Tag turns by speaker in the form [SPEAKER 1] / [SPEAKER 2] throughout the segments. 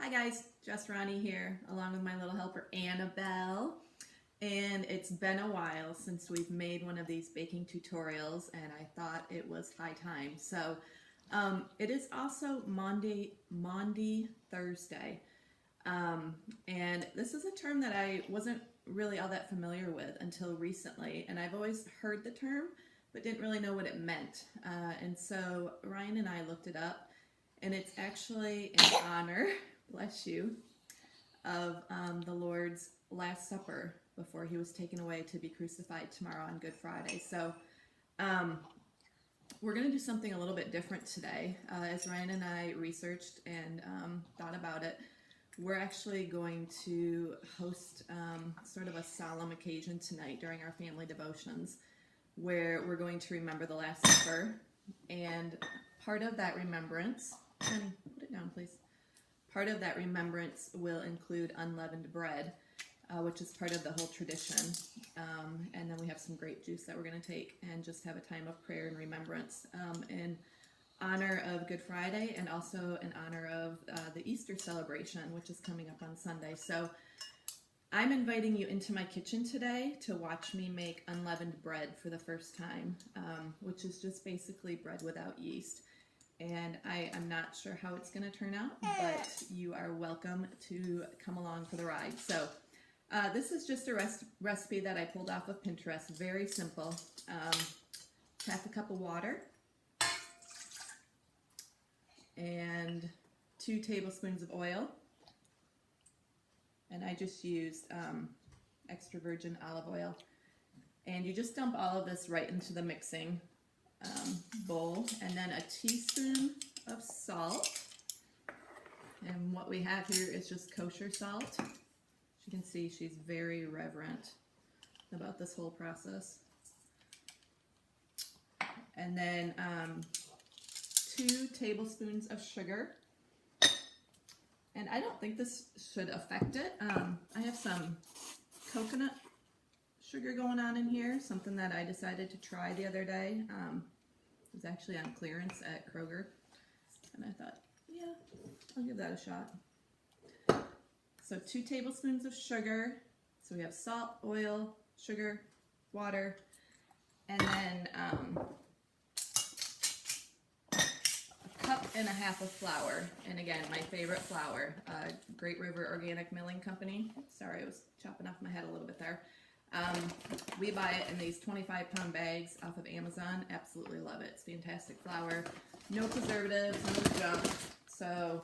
[SPEAKER 1] Hi guys, Jess, Ronne here, along with my little helper Annabelle. And it's been a while since we've made one of these baking tutorials, and I thought it was high time. So it is also Maundy Thursday. And this is a term that I wasn't really all that familiar with until recently. And I've always heard the term, but didn't really know what it meant. And so Ryan and I looked it up, and it's actually in honor, bless you, of the Lord's Last Supper before he was taken away to be crucified tomorrow on Good Friday. So we're going to do something a little bit different today. As Ryan and I researched and thought about it, we're actually going to host sort of a solemn occasion tonight during our family devotions where we're going to remember the Last Supper. And part of that remembrance, honey, put it down please. Part of that remembrance will include unleavened bread, which is part of the whole tradition. And then we have some grape juice that we're going to take and just have a time of prayer and remembrance in honor of Good Friday, and also in honor of the Easter celebration, which is coming up on Sunday. So I'm inviting you into my kitchen today to watch me make unleavened bread for the first time, which is just basically bread without yeast. And I am not sure how it's going to turn out, but you are welcome to come along for the ride. So this is just a recipe that I pulled off of Pinterest. Very simple. Half a cup of water and 2 tablespoons of oil. And I just used extra virgin olive oil. And you just dump all of this right into the mixing bowl, and then a teaspoon of salt. And what we have here is just kosher salt. As you can see, she's very reverent about this whole process. And then 2 tablespoons of sugar. And I don't think this should affect it. I have some coconut sugar going on in here, something that I decided to try the other day. It was actually on clearance at Kroger, and I thought, yeah, I'll give that a shot. So 2 tablespoons of sugar. So we have salt, oil, sugar, water, and then a cup and a half of flour. And again, my favorite flour, Great River Organic Milling Company. Sorry, I was chopping off my head a little bit there. We buy it in these 25-pound bags off of Amazon. Absolutely love it. It's fantastic flour. No preservatives, no junk. So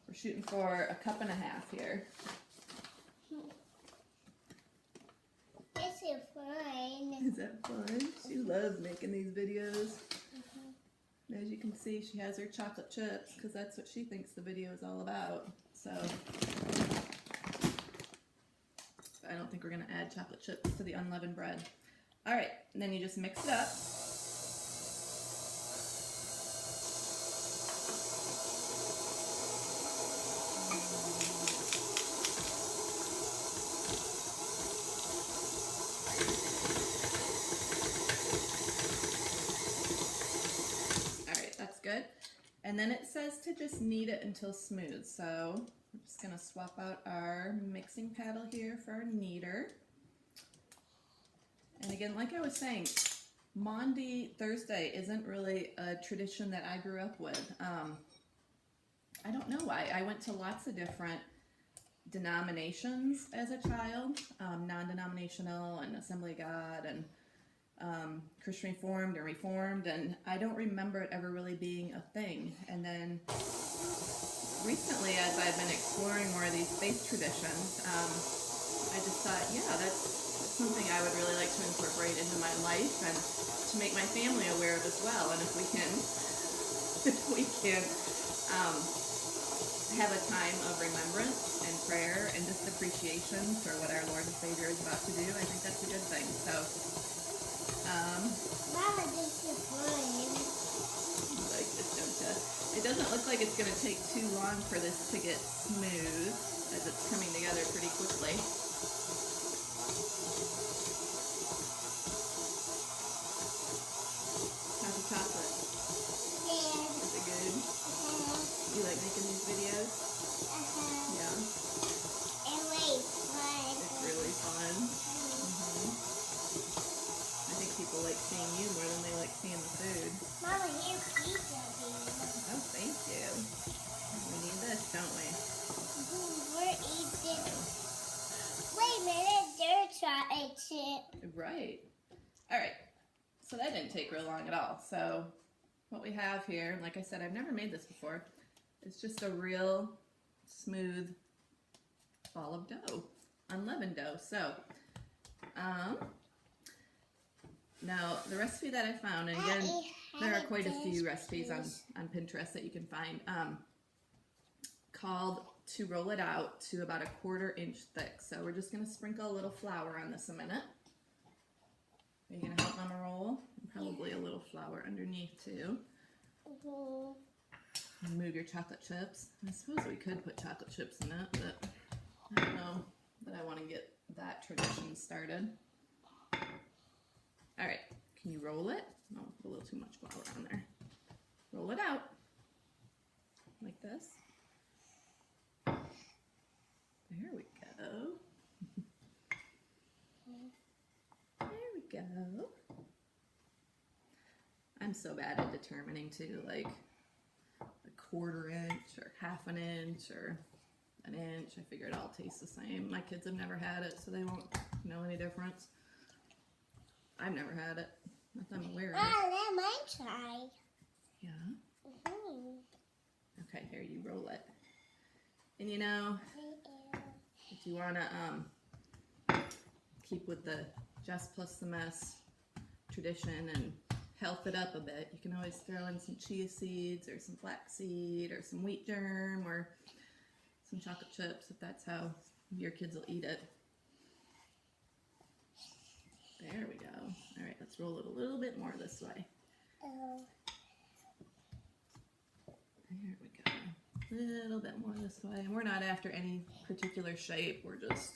[SPEAKER 1] we're shooting for a cup and a half here.
[SPEAKER 2] This is fun.
[SPEAKER 1] Is that fun? She loves making these videos. As you can see, she has her chocolate chips because that's what she thinks the video is all about. So I don't think we're going to add chocolate chips to the unleavened bread. All right, and then you just mix it up. All right, that's good. And then it says to just knead it until smooth. So I'm just going to swap out our mixing paddle here for our kneader. And again, like I was saying, Maundy Thursday isn't really a tradition that I grew up with. I don't know why. I went to lots of different denominations as a child, non-denominational and Assembly of God and Christian Reformed and Reformed, and I don't remember it ever really being a thing. And then recently, as I've been exploring more of these faith traditions, I just thought, yeah, that's something I would really like to incorporate into my life and to make my family aware of as well. And if we can have a time of remembrance and prayer and just appreciation for what our Lord and Savior is about to do, I think that's a good thing. So,
[SPEAKER 2] Mama, this is fun.
[SPEAKER 1] you like this, don't you? It doesn't look like it's going to take too long for this to get smooth, as it's coming together pretty quickly. How's the chocolate?
[SPEAKER 2] Yeah.
[SPEAKER 1] Is it good? You like making these videos? don't we?
[SPEAKER 2] We're eating. Wait a minute, there's chocolate chip.
[SPEAKER 1] Right. All right. So that didn't take real long at all. So what we have here, like I said, I've never made this before. It's just a real smooth ball of dough, unleavened dough. So now the recipe that I found, and again, there are quite a few recipes on Pinterest that you can find, called to roll it out to about a 1/4 inch thick. So we're just gonna sprinkle a little flour on this a minute. Are you gonna help Mama roll? And probably a little flour underneath too. Remove your chocolate chips. I suppose we could put chocolate chips in it, but I don't know that I want to get that tradition started. All right, can you roll it? No, put a little too much flour on there. Roll it out like this. There we go. There we go. I'm so bad at determining too, like a 1/4 inch or 1/2 inch or an inch. I figure it all tastes the same. My kids have never had it, so they won't know any difference. I've never had it. Not that I'm aware of it.
[SPEAKER 2] Oh, let mine try.
[SPEAKER 1] Yeah. Okay, here, you roll it. And you know, if you want to keep with the Jess plus the mess tradition and health it up a bit, you can always throw in some chia seeds or some flaxseed or some wheat germ or some chocolate chips if that's how your kids will eat it. There we go. All right, let's roll it a little bit more this way. There we go. A little bit more this way. And we're not after any particular shape. We're just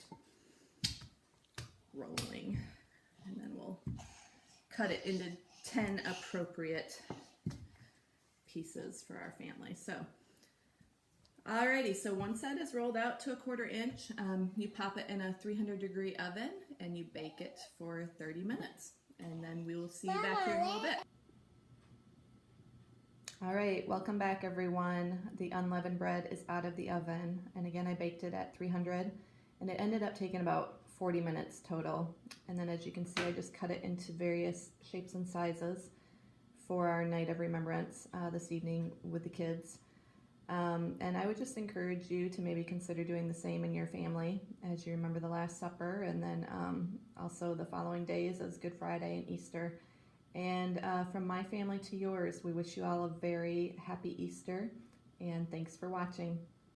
[SPEAKER 1] rolling. And then we'll cut it into 10 appropriate pieces for our family. So, alrighty, so once that is rolled out to a 1/4 inch, you pop it in a 300-degree oven and you bake it for 30 minutes. And then we will see you back here in a little bit. All right, welcome back everyone. The unleavened bread is out of the oven. And again, I baked it at 300 and it ended up taking about 40 minutes total. And then as you can see, I just cut it into various shapes and sizes for our night of remembrance this evening with the kids. And I would just encourage you to maybe consider doing the same in your family as you remember the Last Supper, and then also the following days as Good Friday and Easter. And from my family to yours, we wish you all a very happy Easter, and thanks for watching.